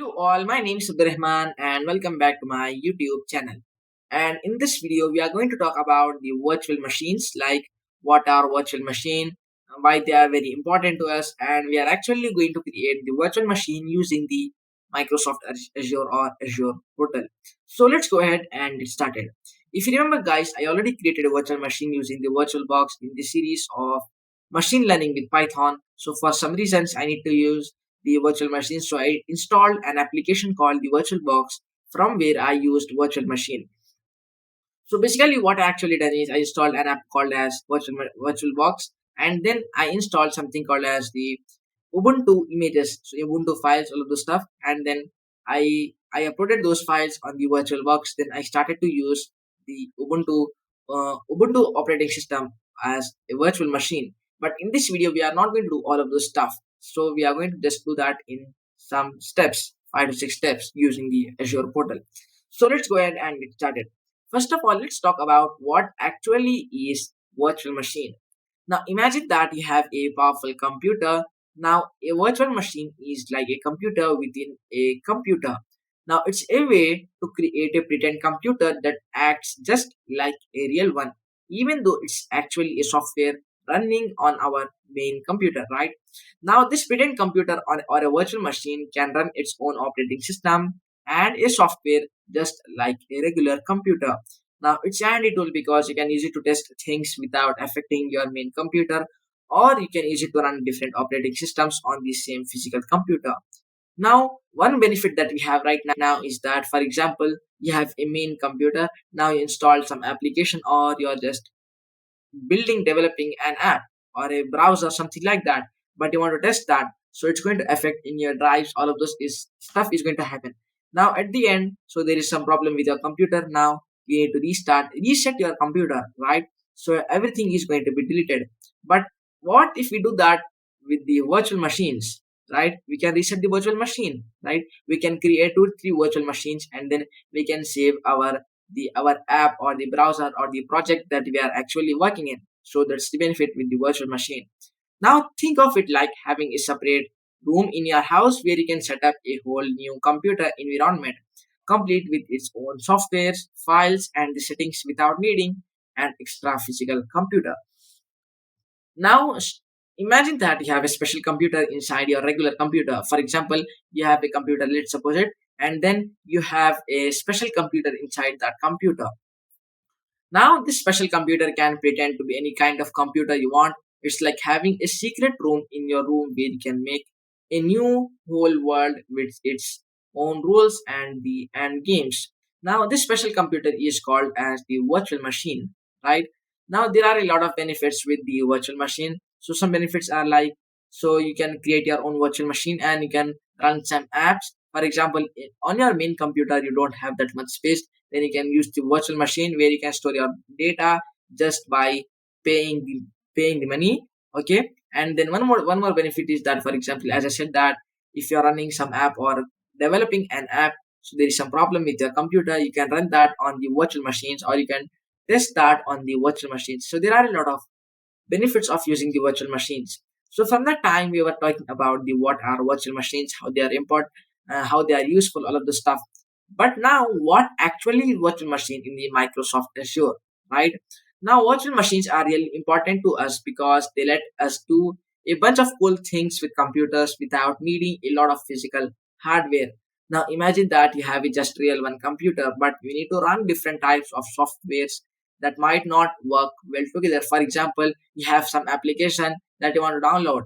Hello all, my name is Rahman and welcome back to my YouTube channel. And in this video, we are going to talk about the virtual machines, like what are virtual machine, why they are very important to us, and we are actually going to create the virtual machine using the Microsoft Azure or Azure portal. So let's go ahead and get started. If you remember guys, I already created a virtual machine using the virtual box in the series of machine learning with Python. So for some reasons, I need to use the virtual machine. So I installed an application called the VirtualBox from where I used virtual machine. So basically what I actually done is I installed an app called as VirtualBox, and then I installed something called as the Ubuntu images, so Ubuntu files, all of the stuff, and then I uploaded those files on the VirtualBox. Then I started to use the Ubuntu operating system as a virtual machine. But in this video, we are not going to do all of those stuff. So we are going to just do that in some steps, 5 to 6 steps using the Azure portal. So let's go ahead and get started. First of all, let's talk about what actually is virtual machine. Now imagine that you have a powerful computer. Now a virtual machine is like a computer within a computer. Now it's a way to create a pretend computer that acts just like a real one, even though it's actually a software running on our main computer, right? Now this pretend computer or a virtual machine can run its own operating system and a software just like a regular computer. Now it's a handy tool because you can use it to test things without affecting your main computer, or you can use it to run different operating systems on the same physical computer. Now, one benefit that we have right now is that, for example, you have a main computer, now you install some application, or you're just developing an app or a browser, something like that, but you want to test that. So it's going to affect in your drives, all of this is stuff is going to happen. Now at the end, so there is some problem with your computer. Now you need to reset your computer, right? So everything is going to be deleted. But what if we do that with the virtual machines, right? We can reset the virtual machine, right? We can create 2 3 virtual machines, and then we can save our app or the browser or the project that we are actually working in. So that's the benefit with the virtual machine. Now think of it like having a separate room in your house where you can set up a whole new computer environment, complete with its own softwares, files, and the settings without needing an extra physical computer. Now imagine that you have a special computer inside your regular computer. For example, you have a computer, let's suppose it, and then you have a special computer inside that computer. Now, this special computer can pretend to be any kind of computer you want. It's like having a secret room in your room where you can make a new whole world with its own rules and games. Now, this special computer is called as the virtual machine, right? Now, there are a lot of benefits with the virtual machine. So, some benefits are like, so you can create your own virtual machine and you can run some apps. For example, on your main computer, you don't have that much space, then you can use the virtual machine where you can store your data just by paying the money. Okay, and then one more benefit is that, for example, as I said, that if you're running some app or developing an app, so there is some problem with your computer, you can run that on the virtual machines, or you can test that on the virtual machines. So there are a lot of benefits of using the virtual machines. So from that time we were talking about the what are virtual machines, how they are important, how they are useful, all of the stuff. But now, what actually is virtual machine in the Microsoft Azure, right? Now, virtual machines are really important to us because they let us do a bunch of cool things with computers without needing a lot of physical hardware. Now, imagine that you have a just real one computer, but you need to run different types of softwares that might not work well together. For example, you have some application that you want to download.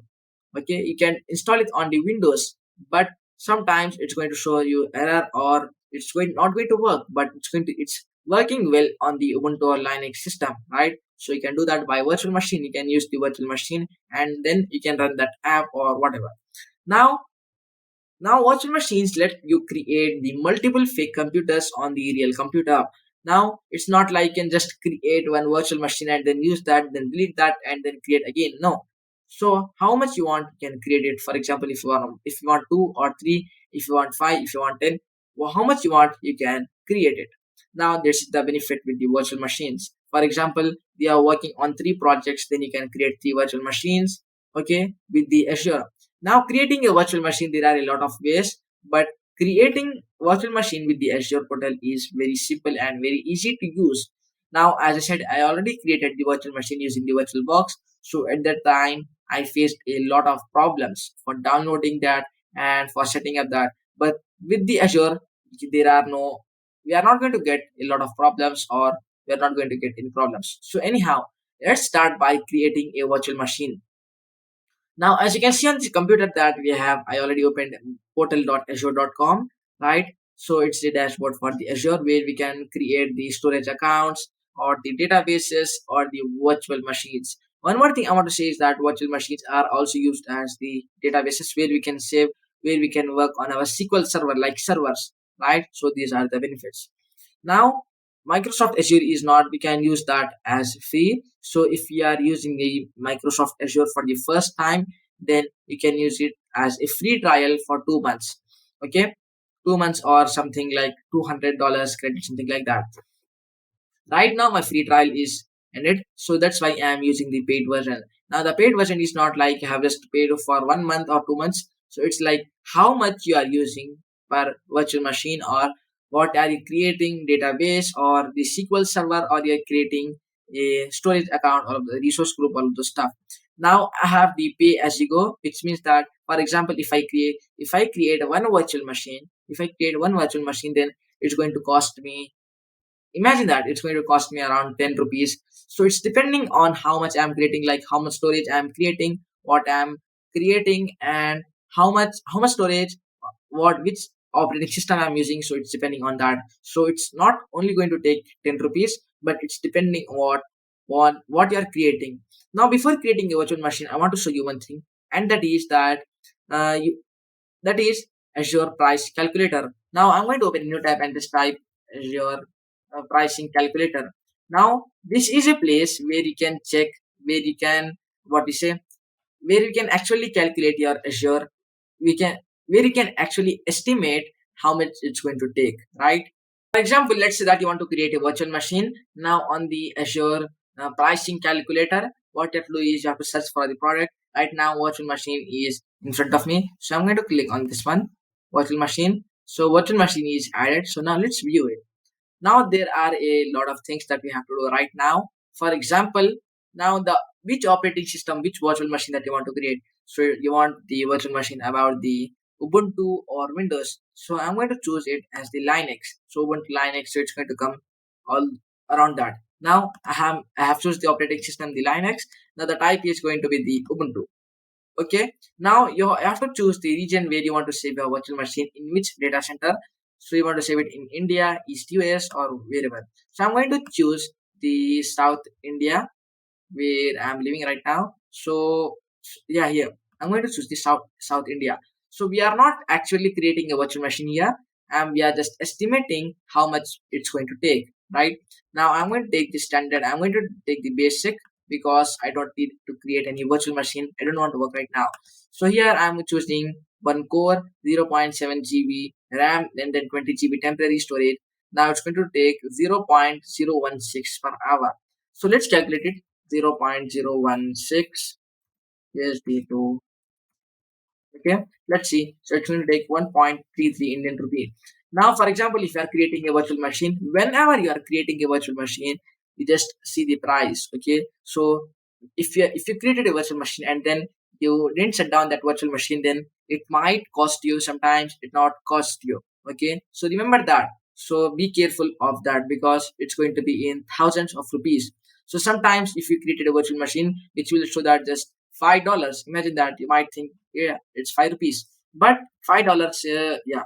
Okay, you can install it on the Windows, but sometimes it's going to show you error, or it's going not going to work, but it's working well on the Ubuntu or Linux system, right? So you can do that by virtual machine. You can use the virtual machine, and then you can run that app or whatever. Now now virtual machines let you create the multiple fake computers on the real computer. Now it's not like you can just create one virtual machine and then use that, then delete that, and then create again. No. So how much you want, you can create it. For example, if you want 2 or 3, if you want 5, if you want 10, well, how much you want, you can create it. Now this is the benefit with the virtual machines. For example, they are working on 3 projects, then you can create 3 virtual machines, okay, with the Azure. Now creating a virtual machine, there are a lot of ways, but Creating virtual machine with the Azure portal is very simple and very easy to use. Now, as I said, I already created the virtual machine using the virtual box. So at that time, I faced a lot of problems for downloading that and for setting up that. But with the Azure, there are no, we are not going to get a lot of problems, or we are not going to get any problems. So anyhow, let's start by creating a virtual machine. Now, as you can see on the computer that we have, I already opened portal.azure.com, right? So it's the dashboard for the Azure where we can create the storage accounts or the databases or the virtual machines. One more thing I want to say is that virtual machines are also used as the databases where we can save, where we can work on our SQL server like servers, right? So these are the benefits. Now, Microsoft Azure is not, we can use that as free. So if we are using the Microsoft Azure for the first time, then you can use it as a free trial for 2 months. Okay, 2 months or something like $200 credit, something like that. Right now my free trial is ended, so that's why I am using the paid version. Now the paid version is not like you have just paid for 1 month or 2 months, so it's like how much you are using per virtual machine, or what are you creating, database or the SQL server, or you're creating a storage account or the resource group, all of the stuff. Now I have the pay as you go, which means that for example if I create one virtual machine, if I create one virtual machine, then it's going to cost me, imagine that it's going to cost me around 10 rupees. So it's depending on how much I'm creating, like how much storage I'm creating, what I'm creating, and how much storage, what which operating system I'm using. So it's depending on that. So it's not only going to take 10 rupees, but it's depending on what you're creating. Now before creating a virtual machine, I want to show you one thing, and that is that you, that is Azure Price Calculator. Now I'm going to open a new tab and just type Azure pricing calculator. Now this is a place where you can check, where you can, what we say, where you can actually calculate your Azure. We can, where you can actually estimate how much it's going to take, right? For example, let's say that you want to create a virtual machine. Now on the Azure pricing calculator, what you have to do is you have to search for the product. Right now, virtual machine is in front of me, so I'm going to click on this one, virtual machine. So virtual machine is added. So now let's view it. Now there are a lot of things that we have to do right now. For example, now the which operating system, which virtual machine that you want to create. So you want the virtual machine about the Ubuntu or Windows. So I'm going to choose it as the Linux. So Ubuntu Linux, so it's going to come all around that. Now I have choose the operating system, the Linux. Now the type is going to be the Ubuntu. Okay, now you have to choose the region where you want to save your virtual machine, in which data center. So you want to save it in India, East US, or wherever. So I'm going to choose the South India where I'm living right now. So yeah, here I'm going to choose the South India. So we are not actually creating a virtual machine here, and we are just estimating how much it's going to take. Right now, I'm going to take the standard. I'm going to take the basic because I don't need to create any virtual machine. I don't want to work right now. So here I'm choosing one core, 0.7 GB RAM, and then 20 GB temporary storage. Now it's going to take 0.016 per hour. So let's calculate it. 0.016 USD to, okay, let's see. So it's going to take 1.33 Indian rupee. Now for example, if you are creating a virtual machine, whenever you are creating a virtual machine, you just see the price. Okay, so if you created a virtual machine and then you didn't shut down that virtual machine, then it might cost you, sometimes it not cost you. Okay, so remember that. So be careful of that because it's going to be in thousands of rupees. So sometimes if you created a virtual machine, it will show that just $5. Imagine that. You might think, yeah, it's 5 rupees, but $5, yeah,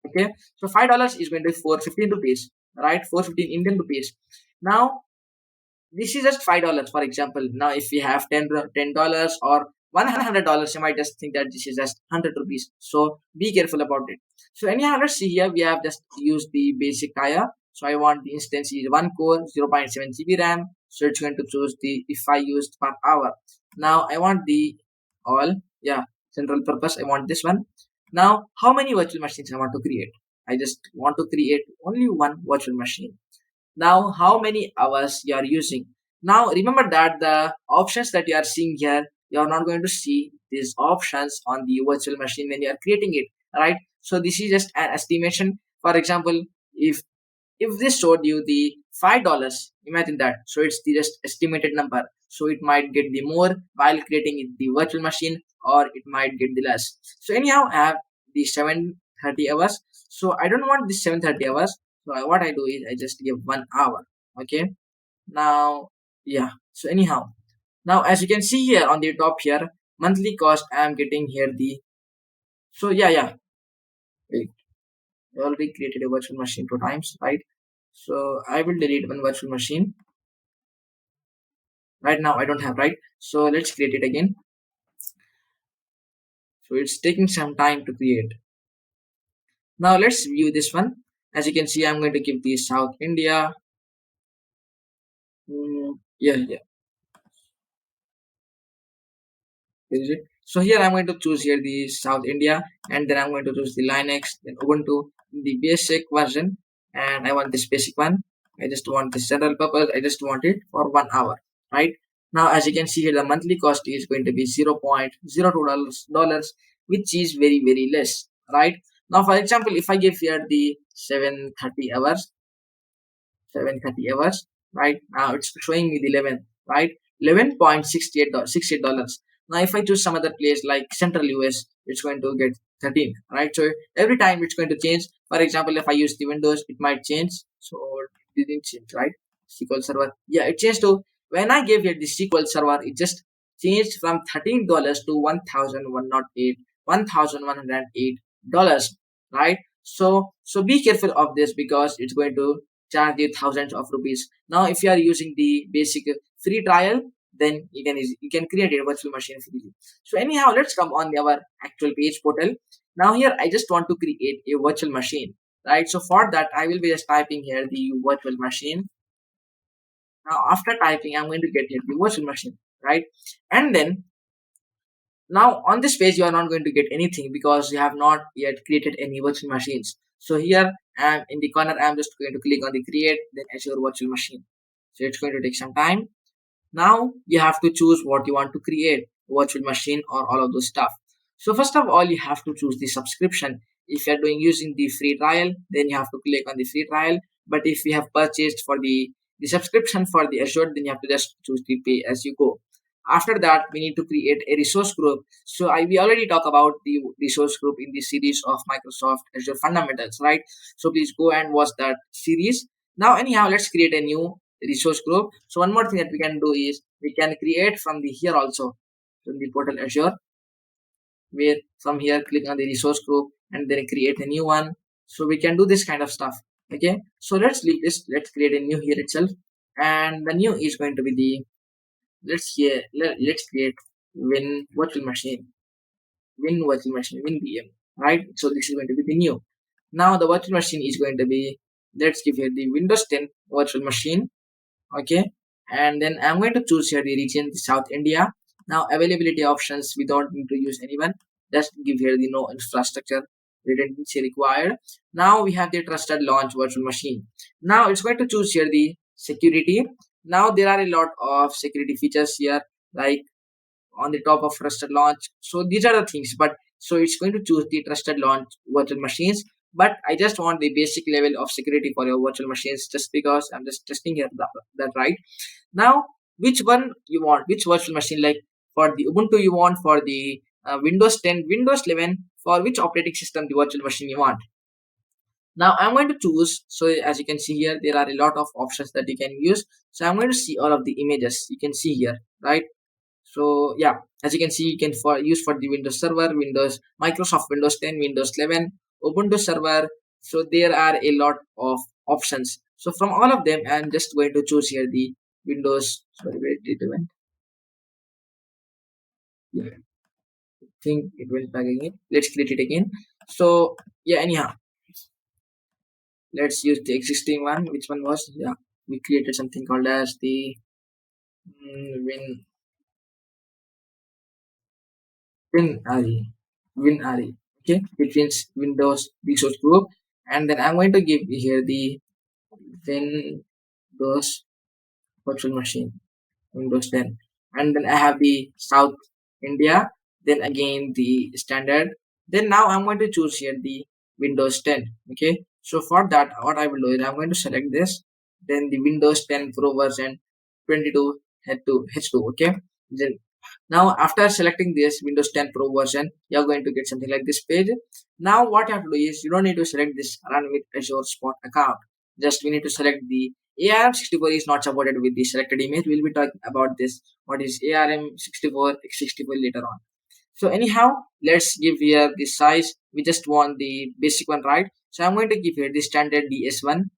okay. So $5 is going to be 415 rupees, right? 415 Indian rupees. Now this is just $5, for example. Now if we have $10 or $100, you might just think that this is just 100 rupees. So be careful about it. So anyhow, let's see here. We have just used the basic tire. So I want the instance is one core, 0.7 GB RAM. So it's going to choose the if I used per hour. Now I want the all, yeah, general purpose. I want this one. Now how many virtual machines I want to create? I just want to create only one virtual machine. Now how many hours you are using. Now remember that the options that you are seeing here, you are not going to see these options on the virtual machine when you are creating it, right? So this is just an estimation. For example, if this showed you the $5, imagine that. So it's the just estimated number. So it might get the more while creating the virtual machine, or it might get the less. So anyhow, I have the 730 hours. So I don't want this 730 hours. So what I do is I just give 1 hour. Okay. Now, yeah. So anyhow, now as you can see here on the top here, monthly cost I am getting here the. So yeah. Wait, I already created a virtual machine 2 times, right? So I will delete one virtual machine. Right now I don't have, right? So let's create it again. So it's taking some time to create. Now let's view this one. As you can see, I'm going to give the South India. Yeah. Where is it? So here I'm going to choose here the South India, and then I'm going to choose the Linux, then Ubuntu, the basic version, and I want this basic one. I just want this general purpose. I just want it for 1 hour, right? Now, as you can see here, the monthly cost is going to be $0.02, which is very less, right? Now, for example, if I give here the 730 hours, right? Now it's showing me the 11, right? 11.68 dollars. Now if I choose some other place like Central US, it's going to get 13, right? So every time it's going to change. For example, if I use the Windows, it might change. So it didn't change, right? SQL Server, yeah, it changed to, when I gave it the SQL Server, it just changed from $13 to 1,108 dollars, right? So be careful of this because it's going to charge you thousands of rupees. Now, if you are using the basic free trial, then you can create a virtual machine freely. So anyhow, let's come on our actual page portal. Now here, I just want to create a virtual machine, right? So for that, I will be just typing here the virtual machine. Now after typing, I'm going to get here the virtual machine, right? And then now on this page, you are not going to get anything because you have not yet created any virtual machines. So here, I'm in the corner, I'm just going to click on the create, then Azure virtual machine. So it's going to take some time. Now you have to choose what you want to create, virtual machine or all of those stuff. So first of all, you have to choose the subscription. If you're doing using the free trial, then you have to click on the free trial. But if you have purchased for the subscription for the Azure, then you have to just choose the pay as you go. After that, we need to create a resource group. So we already talk about the resource group in the series of Microsoft Azure Fundamentals, right? So please go and watch that series. Now, anyhow, let's create a new resource group. So one more thing that we can do is we can create from the here also from the portal Azure, where from here click on the resource group and then create a new one. So we can do this kind of stuff. Okay, so let's leave this. Let's create a new here itself, and the new is going to be the let's create Win virtual machine, Win VM, right? So this is going to be the new. Now the virtual machine is going to be, let's give here the Windows 10 virtual machine. Okay, and then I'm going to choose here the region, the South India. Now availability options, we don't need to use anyone, just give here the no infrastructure redundancy required. Now we have the trusted launch virtual machine. Now it's going to choose here the security. Now there are a lot of security features here, like on the top of trusted launch. So these are the things, but so it's going to choose the trusted launch virtual machines. But I just want the basic level of security for your virtual machines, just because I'm just testing here that right now. Which one you want? Which virtual machine? Like for the Ubuntu you want, for the Windows 10, Windows 11, for which operating system the virtual machine you want? Now I'm going to choose. So as you can see here, there are a lot of options that you can use. So I'm going to see all of the images you can see here, right? So yeah, as you can see, you can use for the Windows Server, Windows, Microsoft Windows 10, Windows 11, Ubuntu Server. So there are a lot of options. So from all of them, I'm just going to choose here the Windows. Sorry, where did it went? Yeah, I think it went back again. Let's create it again. So yeah, anyhow, let's use the existing one. Which one was? Yeah, we created something called as the Win WinRE, WinRE. Okay, it means Windows Resource Group, and then I'm going to give here the Windows virtual machine, Windows 10, and then I have the South India, then again the standard. Then now I'm going to choose here the Windows 10. Okay, so for that, what I will do is I'm going to select this, then the Windows 10 Pro version 22 H2. Okay, then now after selecting this Windows 10 Pro version, you're going to get something like this page. Now what you have to do is you don't need to select this run with Azure Spot account. Just we need to select the ARM64 is not supported with the selected image. We'll be talking about this. What is ARM64 x64 later on. So anyhow, let's give here the size. We just want the basic one, right? So I'm going to give here the standard DS1.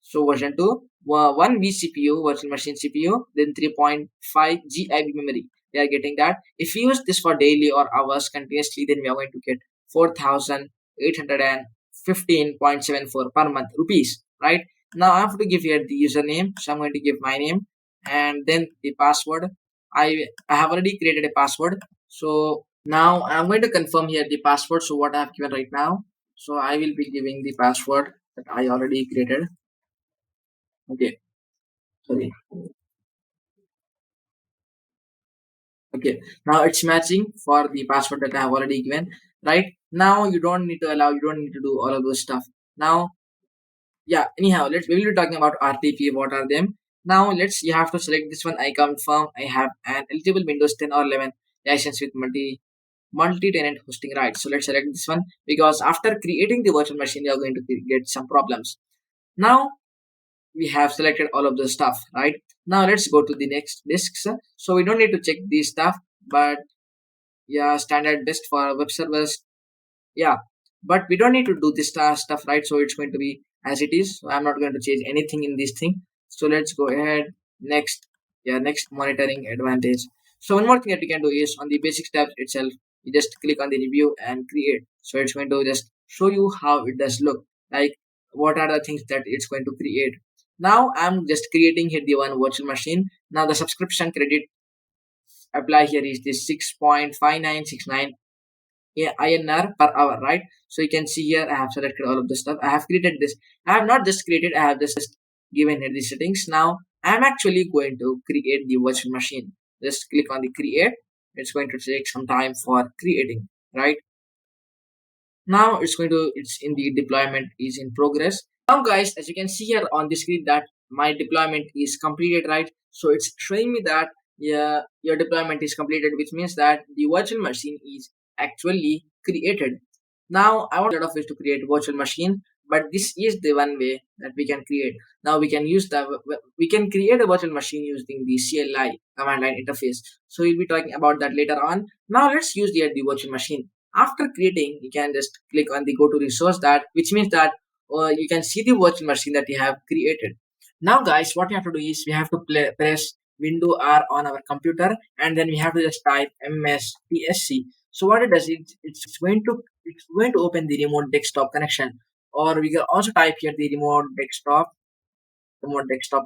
So version 2, 1 vCPU, virtual machine CPU, then 3.5 GB memory. We are getting that. If we use this for daily or hours continuously, then we are going to get 4,815.74 per month rupees, right? Now I have to give here the username. So I'm going to give my name and then the password. I have already created a password. So now I'm going to confirm here the password. So what I have given right now. So I will be giving the password that I already created. Okay, sorry. Okay, now it's matching for the password that I have already given. Right now, you don't need to allow. You don't need to do all of those stuff. Now, yeah. Anyhow, we will be talking about RTP. What are them? Now, you have to select this one. I confirm. I have an eligible Windows 10 or 11 license with multi-tenant hosting rights. So let's select this one because after creating the virtual machine, you are going to get some problems. Now we have selected all of the stuff, right? Now let's go to the next disks. So we don't need to check these stuff, but yeah, standard disk for web servers, yeah, but we don't need to do this stuff, right? So it's going to be as it is. So I'm not going to change anything in this thing. So let's go ahead. Next, yeah, next monitoring advantage. So one more thing that we can do is on the basic steps itself, you just click on the review and create. So it's going to just show you how it does look like, what are the things that it's going to create. Now I'm just creating here the one virtual machine. Now the subscription credit apply here is this 6.5969 INR per hour, right? So you can see here I have selected all of the stuff. I have created this. I have not just created, I have just given here the settings. Now I'm actually going to create the virtual machine. Just click on the create. It's going to take some time for creating, right? Now it's in the deployment is in progress. Now guys, as you can see here on the screen that my deployment is completed, right? So it's showing me that, yeah, your deployment is completed, which means that the virtual machine is actually created. Now I want a lot of ways to create virtual machine, but this is the one way that we can create. Now we can create a virtual machine using the CLI command line interface. So we'll be talking about that later on. Now let's use the virtual machine. After creating, you can just click on the go to resource, that which means that you can see the virtual machine that you have created. Now guys, what you have to do is we have to press window R on our computer, and then we have to just type mspsc. So what it does is it's going to open the remote desktop connection, or we can also type here the remote desktop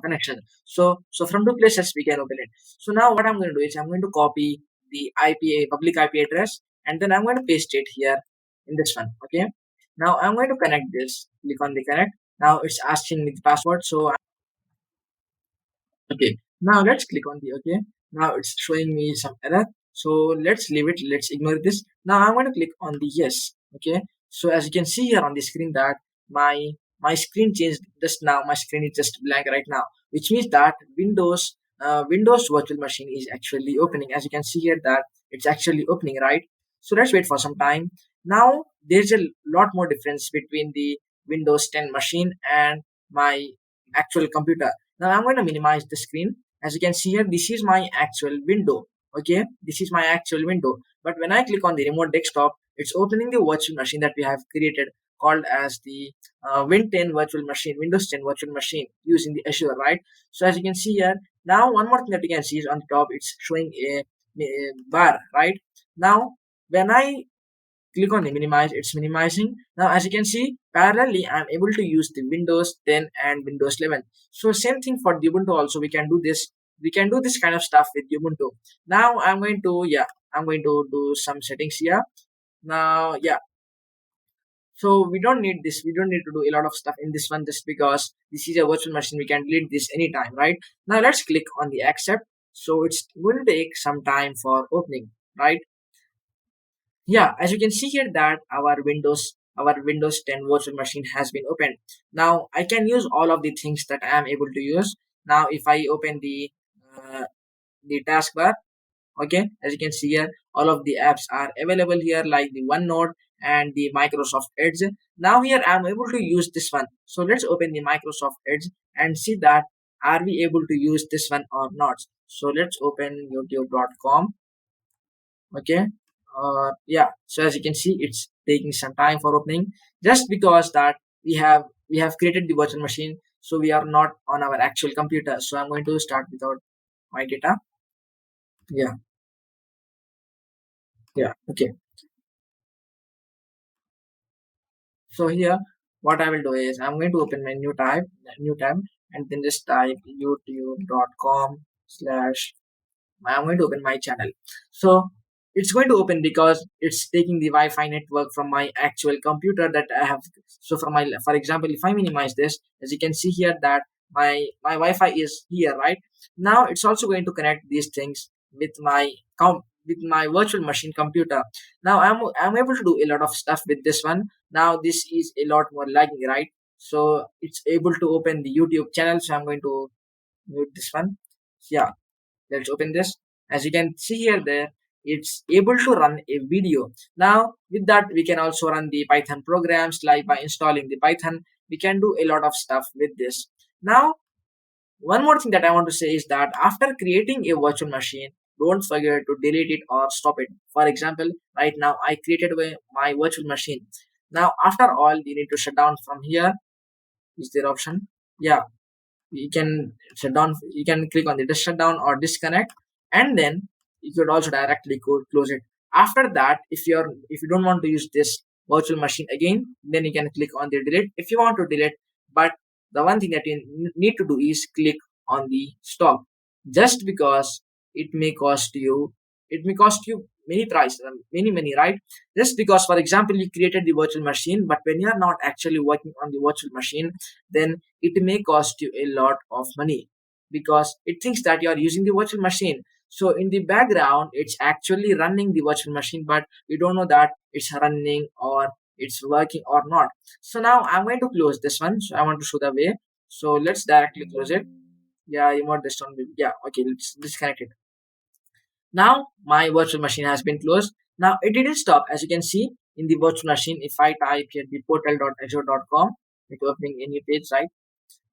connection. So from two places we can open it. So now what I'm going to do is I'm going to copy the public IP address, and then I'm going to paste it here in this one. Okay. Now I'm going to connect this. Click on the connect. Now it's asking me the password. So okay. Now let's click on the okay. Now it's showing me some error. So let's leave it. Let's ignore this. Now I'm going to click on the yes. Okay. So as you can see here on the screen that my screen changed just now. My screen is just blank right now, which means that Windows virtual machine is actually opening. As you can see here that it's actually opening, right? So let's wait for some time. Now there's a lot more difference between the Windows 10 machine and my actual computer. Now I'm going to minimize the screen. As you can see here, this is my actual window. Okay, this is my actual window. But when I click on the remote desktop, it's opening the virtual machine that we have created, called as the Win 10 virtual machine, Windows 10 virtual machine using the Azure, right? So as you can see here, now one more thing that you can see is on the top, it's showing a bar, right? Now when I click on the minimize, it's minimizing. Now as you can see, parallelly I'm able to use the Windows 10 and Windows 11. So same thing for the Ubuntu also, we can do this. We can do this kind of stuff with Ubuntu. Now I'm going to do some settings here. Now so we don't need this. We don't need to do a lot of stuff in this one, just because this is a virtual machine. We can delete this anytime, right? Now let's click on the accept. So it's going to take some time for opening. right? Yeah, as you can see here that our Windows 10 virtual machine has been opened. Now I can use all of the things that I am able to use. Now if I open uh, the taskbar, okay, as you can see here, all of the apps are available here, like the OneNote and the Microsoft Edge. Now here I'm able to use this one. So let's open the Microsoft Edge and see that are we able to use this one or not. So let's open youtube.com. Okay, yeah, so as you can see it's taking some time for opening, just because that we have created the virtual machine, so we are not on our actual computer. So I'm going to start without my data. Yeah, yeah, okay. So here what I will do is I'm going to open my new tab, and then just type youtube.com/. I'm going to open my channel. So it's going to open because it's taking the Wi-Fi network from my actual computer that I have. So for example, if I minimize this, as you can see here that my Wi-Fi is here, right? Now it's also going to connect these things with my virtual machine computer. Now I'm able to do a lot of stuff with this one. Now this is a lot more lagging, right? So it's able to open the YouTube channel. So I'm going to mute this one. Yeah, let's open this. As you can see here there, it's able to run a video. Now with that we can also run the Python programs, like by installing the Python we can do a lot of stuff with this. Now one more thing that I want to say is that after creating a virtual machine, don't forget to delete it or stop it. For example, right now I created my virtual machine. Now after all you need to shut down from here. Is there option? Yeah, you can shut down, you can click on the just shutdown or disconnect, and then you could also directly close it. After that, if you don't want to use this virtual machine again, then you can click on the delete if you want to delete. But the one thing that you need to do is click on the stop, just because it may cost you many price, many, right? Just because, for example, you created the virtual machine, but when you are not actually working on the virtual machine, then it may cost you a lot of money, because it thinks that you are using the virtual machine. So in the background it's actually running the virtual machine, but you don't know that it's running or it's working or not. So now I'm going to close this one. So I want to show the way. So let's directly close it. Yeah, you want this one. Yeah, okay, let's disconnect it. Now my virtual machine has been closed. Now it didn't stop. As you can see in the virtual machine, if I type here the portal.azure.com, it's opening a new page, right?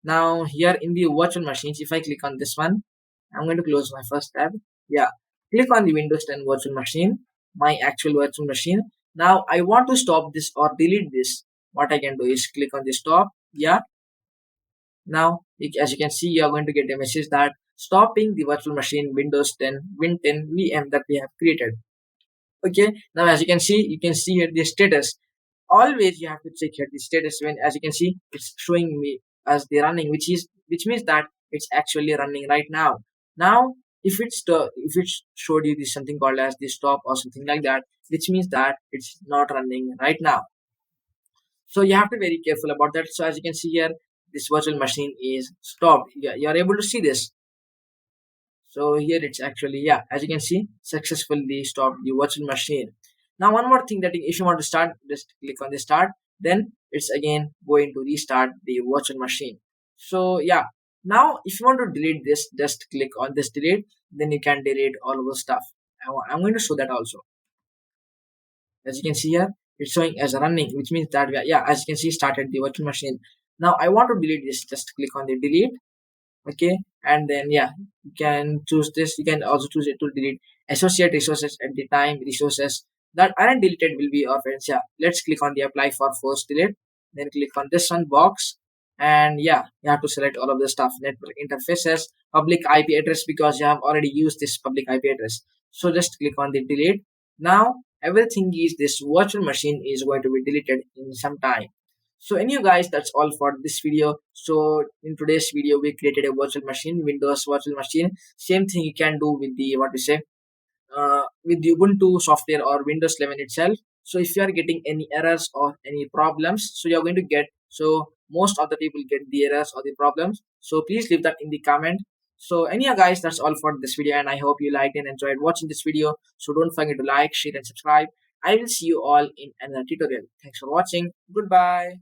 Now here in the virtual machines, if I click on this one, I'm going to close my first tab. Yeah, click on the Windows 10 virtual machine, my actual virtual machine. Now I want to stop this or delete this. What I can do is click on the stop. Yeah, now as you can see, you are going to get a message that stopping the virtual machine Windows 10 Win 10 VM that we have created. Okay, now as you can see here the status. Always you have to check here the status. When, as you can see, it's showing me as the running, which means that it's actually running right now. Now if it showed you this something called as the stop or something like that, which means that it's not running right now. So you have to be very careful about that. So as you can see here, this virtual machine is stopped. You're able to see this. So here it's actually, yeah, as you can see, successfully stopped the virtual machine. Now one more thing, that if you want to start, just click on the start, then it's again going to restart the virtual machine. So yeah, now if you want to delete this, just click on this delete, then you can delete all of the stuff. I'm going to show that also. As you can see here, it's showing as running, which means that yeah, as you can see, started the virtual machine. Now I want to delete this, just click on the delete. Okay, and then yeah, you can choose this. You can also choose it to delete associate resources at the time. Resources that aren't deleted will be your friends. Yeah, let's click on the apply for force delete, then click on this one box, and yeah, you have to select all of the stuff. Network interfaces, public IP address, because you have already used this public IP address. So just click on the delete. Now everything is, this virtual machine is going to be deleted in some time. So anyway guys, that's all for this video. So in today's video we created a virtual machine, Windows virtual machine. Same thing you can do with the, what we say, with the Ubuntu software or Windows 11 itself. So if you are getting any errors or any problems, so you're going to get, so most of the people get the errors or the problems. So please leave that in the comment. So anyhow guys, that's all for this video, and I hope you liked and enjoyed watching this video. So don't forget to like, share and subscribe. I will see you all in another tutorial. Thanks for watching. Goodbye.